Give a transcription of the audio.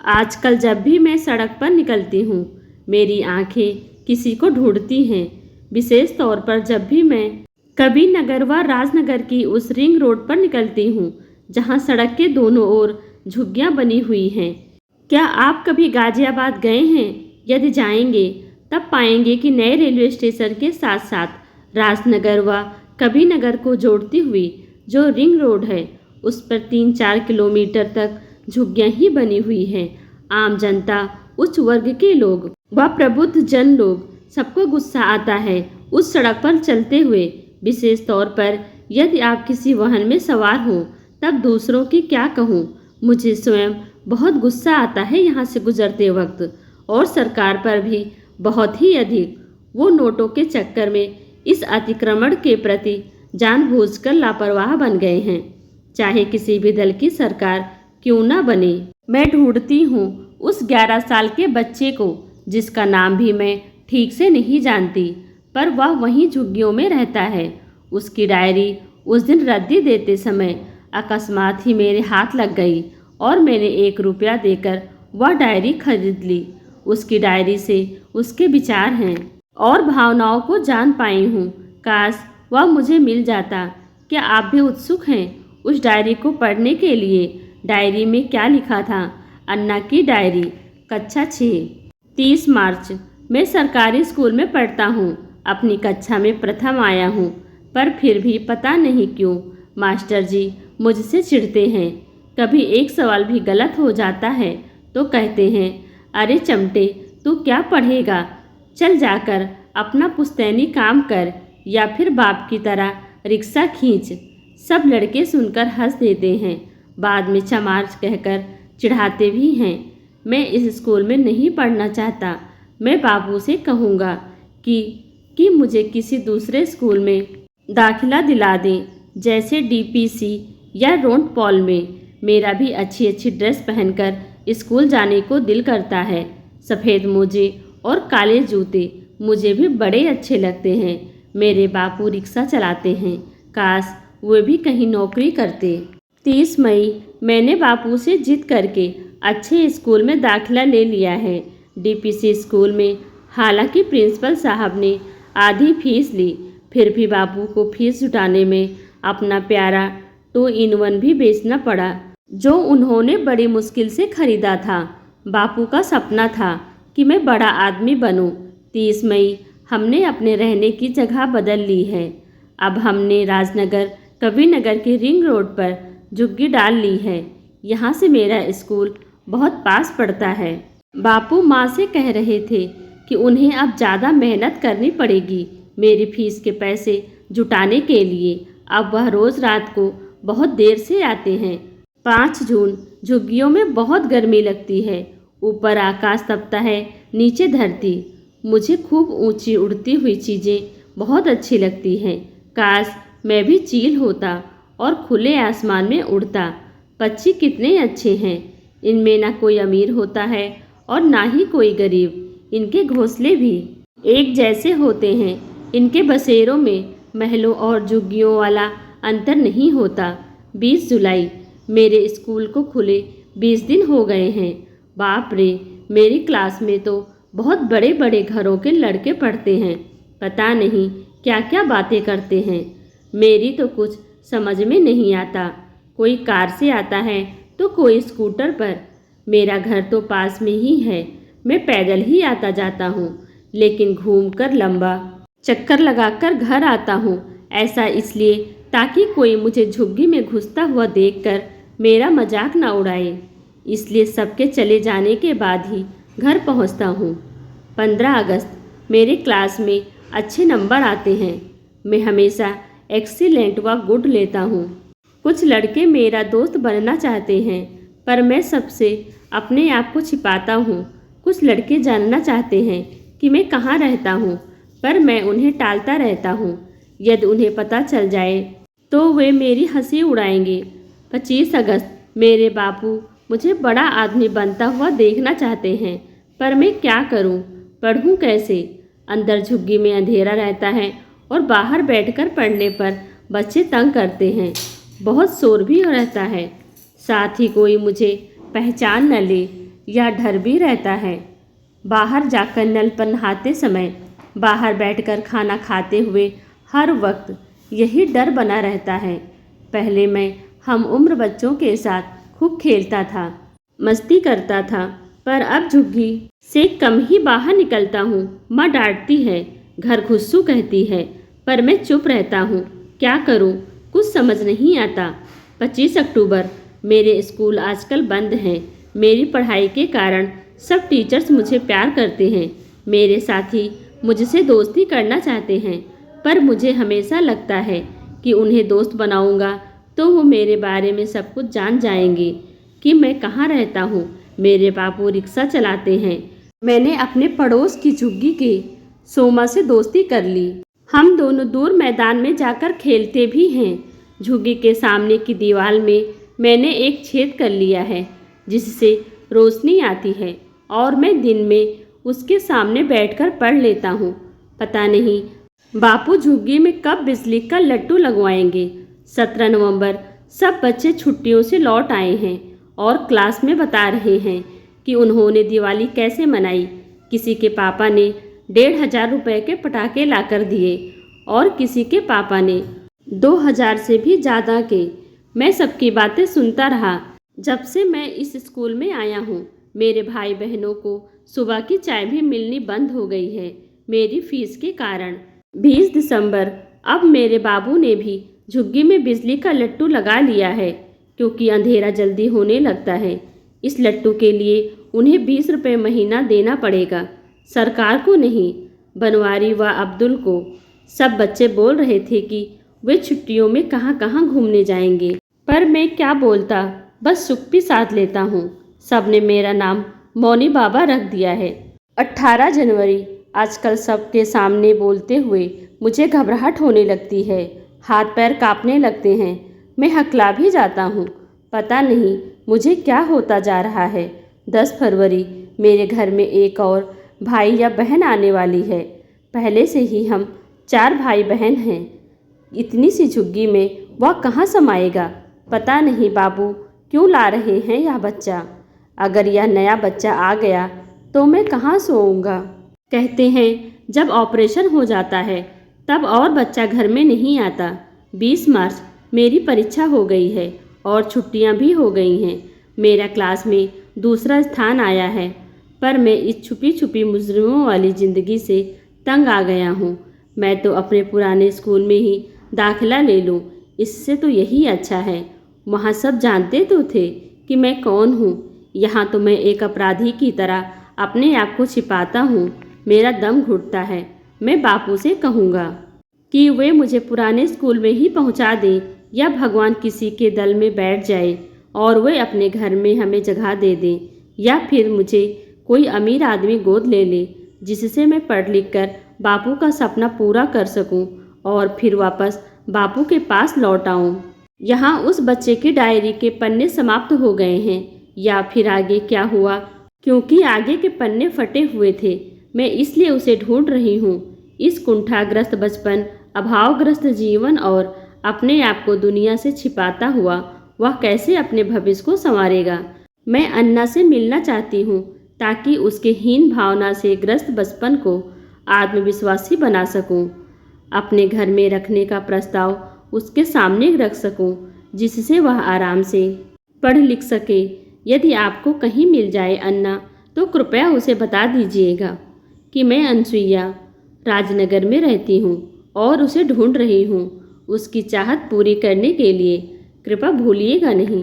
आजकल जब भी मैं सड़क पर निकलती हूँ, मेरी आंखें किसी को ढूंढती हैं। विशेष तौर पर जब भी मैं कभी नगर व राजनगर की उस रिंग रोड पर निकलती हूँ, जहाँ सड़क के दोनों ओर झुग्गियाँ बनी हुई हैं। क्या आप कभी गाजियाबाद गए हैं? यदि जाएंगे, तब पाएंगे कि नए रेलवे स्टेशन के साथ साथ राजनगर व कबीरनगर को जोड़ती हुई जो रिंग रोड है, उस पर 3-4 किलोमीटर तक झुग्गियां ही बनी हुई हैं। आम जनता, उच्च वर्ग के लोग व प्रबुद्ध जन लोग, सबको गुस्सा आता है उस सड़क पर चलते हुए। विशेष तौर पर यदि आप किसी वाहन में सवार हों, तब दूसरों की क्या कहूँ, मुझे स्वयं बहुत गुस्सा आता है यहाँ से गुजरते वक्त। और सरकार पर भी बहुत ही अधिक। वो नोटों के चक्कर में इस अतिक्रमण के प्रति जानबूझकर लापरवाह बन गए हैं, चाहे किसी भी दल की सरकार क्यों ना बने। मैं ढूंढती हूँ उस 11 साल के बच्चे को, जिसका नाम भी मैं ठीक से नहीं जानती, पर वह वहीं झुग्गियों में रहता है। उसकी डायरी उस दिन रद्दी देते समय अकस्मात ही मेरे हाथ लग गई और मैंने 1 रुपया देकर वह डायरी खरीद ली। उसकी डायरी से उसके विचार हैं और भावनाओं को जान पाई हूँ। काश वह मुझे मिल जाता। क्या आप भी उत्सुक हैं उस डायरी को पढ़ने के लिए? डायरी में क्या लिखा था? अन्ना की डायरी, कक्षा 6, 30 मार्च। मैं सरकारी स्कूल में पढ़ता हूँ। अपनी कक्षा में प्रथम आया हूँ, पर फिर भी पता नहीं क्यों मास्टर जी मुझसे चिढ़ते हैं। कभी एक सवाल भी गलत हो जाता है तो कहते हैं, अरे चमटे, तू क्या पढ़ेगा, चल जाकर अपना पुश्तैनी काम कर, या फिर बाप की तरह रिक्शा खींच। सब लड़के सुनकर हंस देते हैं, बाद में चमार कहकर चिढ़ाते भी हैं। मैं इस स्कूल में नहीं पढ़ना चाहता। मैं बाबू से कहूँगा कि मुझे किसी दूसरे स्कूल में दाखिला दिला दें, जैसे डीपीसी या रोंट पॉल में। मेरा भी अच्छी अच्छी ड्रेस पहनकर स्कूल जाने को दिल करता है। सफ़ेद मोजे और काले जूते मुझे भी बड़े अच्छे लगते हैं। मेरे बापू रिक्शा चलाते हैं, काश वे भी कहीं नौकरी करते। 30 मई मैंने बापू से जिद करके अच्छे स्कूल में दाखिला ले लिया है, डीपीसी स्कूल में। हालांकि प्रिंसिपल साहब ने आधी फीस ली, फिर भी बापू को फीस जुटाने में अपना प्यारा 2-in-1 भी बेचना पड़ा, जो उन्होंने बड़ी मुश्किल से खरीदा था। बापू का सपना था कि मैं बड़ा आदमी बनूं। 30 मई हमने अपने रहने की जगह बदल ली है। अब हमने राजनगर कबीरनगर की रिंग रोड पर झुग्गी डाल ली है। यहाँ से मेरा स्कूल बहुत पास पड़ता है। बापू माँ से कह रहे थे कि उन्हें अब ज़्यादा मेहनत करनी पड़ेगी मेरी फीस के पैसे जुटाने के लिए। अब वह रोज़ रात को बहुत देर से आते हैं। 5 जून झुग्गियों में बहुत गर्मी लगती है। ऊपर आकाश तपता है, नीचे धरती। मुझे खूब ऊंची उड़ती हुई चीज़ें बहुत अच्छी लगती हैं। काश मैं भी चील होता और खुले आसमान में उड़ता। पक्षी कितने अच्छे हैं, इनमें ना कोई अमीर होता है और ना ही कोई गरीब। इनके घोंसले भी एक जैसे होते हैं। इनके बसेरों में महलों और झुग्गियों वाला अंतर नहीं होता। 20 जुलाई मेरे स्कूल को खुले 20 दिन हो गए हैं। बाप रे, मेरी क्लास में तो बहुत बड़े बड़े घरों के लड़के पढ़ते हैं। पता नहीं क्या क्या बातें करते हैं। मेरी तो कुछ समझ में नहीं आता। कोई कार से आता है तो कोई स्कूटर पर। मेरा घर तो पास में ही है। मैं पैदल ही आता जाता हूँ, लेकिन घूमकर लंबा चक्कर लगाकर घर आता हूँ। ऐसा इसलिए ताकि कोई मुझे झुग्गी में घुसता हुआ देखकर मेरा मजाक न उड़ाए। इसलिए सबके चले जाने के बाद ही घर पहुँचता हूँ। 15 अगस्त मेरे क्लास में अच्छे नंबर आते हैं। मैं हमेशा एक्सीलेंट व गुड लेता हूँ। कुछ लड़के मेरा दोस्त बनना चाहते हैं, पर मैं सबसे अपने आप को छिपाता हूँ। कुछ लड़के जानना चाहते हैं कि मैं कहाँ रहता हूँ, पर मैं उन्हें टालता रहता हूँ। यदि उन्हें पता चल जाए तो वे मेरी हंसी उड़ाएंगे। 25 अगस्त मेरे बापू मुझे बड़ा आदमी बनता हुआ देखना चाहते हैं, पर मैं क्या करूँ, पढ़ूँ कैसे? अंदर झुग्गी में अंधेरा रहता है और बाहर बैठकर पढ़ने पर बच्चे तंग करते हैं। बहुत शोर भी रहता है, साथ ही कोई मुझे पहचान न ले। यह डर भी रहता है। बाहर जाकर नल पर नहाते समय, बाहर बैठकर खाना खाते हुए हर वक्त यही डर बना रहता है। पहले मैं हम उम्र बच्चों के साथ खूब खेलता था, मस्ती करता था, पर अब झुग्गी से कम ही बाहर निकलता हूँ। माँ डांटती है, घर घुस्सू कहती है, पर मैं चुप रहता हूँ। क्या करूँ, कुछ समझ नहीं आता। 25 अक्टूबर। मेरे स्कूल आजकल बंद हैं। मेरी पढ़ाई के कारण सब टीचर्स मुझे प्यार करते हैं। मेरे साथी मुझसे दोस्ती करना चाहते हैं, पर मुझे हमेशा लगता है कि उन्हें दोस्त बनाऊंगा तो वो मेरे बारे में सब कुछ जान जाएंगे कि मैं कहाँ रहता हूँ। मेरे बाबू रिक्शा चलाते हैं। मैंने अपने पड़ोस की झुग्गी के सोमा से दोस्ती कर ली। हम दोनों दूर मैदान में जाकर खेलते भी हैं। झुग्गी के सामने की दीवार में मैंने एक छेद कर लिया है जिससे रोशनी आती है और मैं दिन में उसके सामने बैठकर पढ़ लेता हूँ। पता नहीं बापू झुग्गी में कब बिजली का लट्टू लगवाएंगे। 17 नवंबर। सब बच्चे छुट्टियों से लौट आए हैं और क्लास में बता रहे हैं कि उन्होंने दिवाली कैसे मनाई। किसी के पापा ने 1500 रुपये के पटाखे लाकर दिए और किसी के पापा ने 2000 से भी ज़्यादा के। मैं सबकी बातें सुनता रहा। जब से मैं इस स्कूल में आया हूँ, मेरे भाई बहनों को सुबह की चाय भी मिलनी बंद हो गई है मेरी फीस के कारण। 20 दिसंबर। अब मेरे बाबू ने भी झुग्गी में बिजली का लट्टू लगा लिया है क्योंकि अंधेरा जल्दी होने लगता है। इस लट्टू के लिए उन्हें 20 रुपये महीना देना पड़ेगा, सरकार को नहीं, बनवारी व अब्दुल को। सब बच्चे बोल रहे थे कि वे छुट्टियों में कहाँ कहाँ घूमने जाएंगे, पर मैं क्या बोलता, बस चुप्पी साध लेता हूँ। सब ने मेरा नाम मौनी बाबा रख दिया है। 18 जनवरी। आजकल सबके सामने बोलते हुए मुझे घबराहट होने लगती है, हाथ पैर कांपने लगते हैं, मैं हकला भी जाता हूँ। पता नहीं मुझे क्या होता जा रहा है। 10 फरवरी। मेरे घर में एक और भाई या बहन आने वाली है। पहले से ही हम 4 भाई बहन हैं। इतनी सी झुग्गी में वह कहाँ समाएगा। पता नहीं बाबू क्यों ला रहे हैं यह बच्चा। अगर यह नया बच्चा आ गया तो मैं कहाँ सोऊंगा। कहते हैं जब ऑपरेशन हो जाता है तब और बच्चा घर में नहीं आता। 20 मार्च। मेरी परीक्षा हो गई है और छुट्टियां भी हो गई हैं। मेरा क्लास में दूसरा स्थान आया है, पर मैं इस छुपी छुपी मुजरिमों वाली ज़िंदगी से तंग आ गया हूँ। मैं तो अपने पुराने स्कूल में ही दाखिला ले लूँ, इससे तो यही अच्छा है। वहाँ सब जानते तो थे कि मैं कौन हूँ। यहाँ तो मैं एक अपराधी की तरह अपने आप को छिपाता हूँ। मेरा दम घुटता है। मैं बापू से कहूँगा कि वे मुझे पुराने स्कूल में ही पहुँचा दें, या भगवान किसी के दल में बैठ जाए और वे अपने घर में हमें जगह दे दें, या फिर मुझे कोई अमीर आदमी गोद ले ले जिससे मैं पढ़ लिख कर बापू का सपना पूरा कर सकूं और फिर वापस बापू के पास लौट आऊं। यहाँ उस बच्चे की डायरी के पन्ने समाप्त हो गए हैं, या फिर आगे क्या हुआ, क्योंकि आगे के पन्ने फटे हुए थे। मैं इसलिए उसे ढूंढ रही हूँ। इस कुंठाग्रस्त बचपन, अभावग्रस्त जीवन और अपने आप को दुनिया से छिपाता हुआ वह कैसे अपने भविष्य को संवारेगा। मैं अन्ना से मिलना चाहती हूँ ताकि उसके हीन भावना से ग्रस्त बचपन को आत्मविश्वासी बना सकूँ। अपने घर में रखने का प्रस्ताव उसके सामने रख सकूँ जिससे वह आराम से पढ़ लिख सके। यदि आपको कहीं मिल जाए अन्ना तो कृपया उसे बता दीजिएगा कि मैं अनसुईया राजनगर में रहती हूँ और उसे ढूंढ रही हूँ। उसकी चाहत पूरी करने के लिए कृपया भूलिएगा नहीं।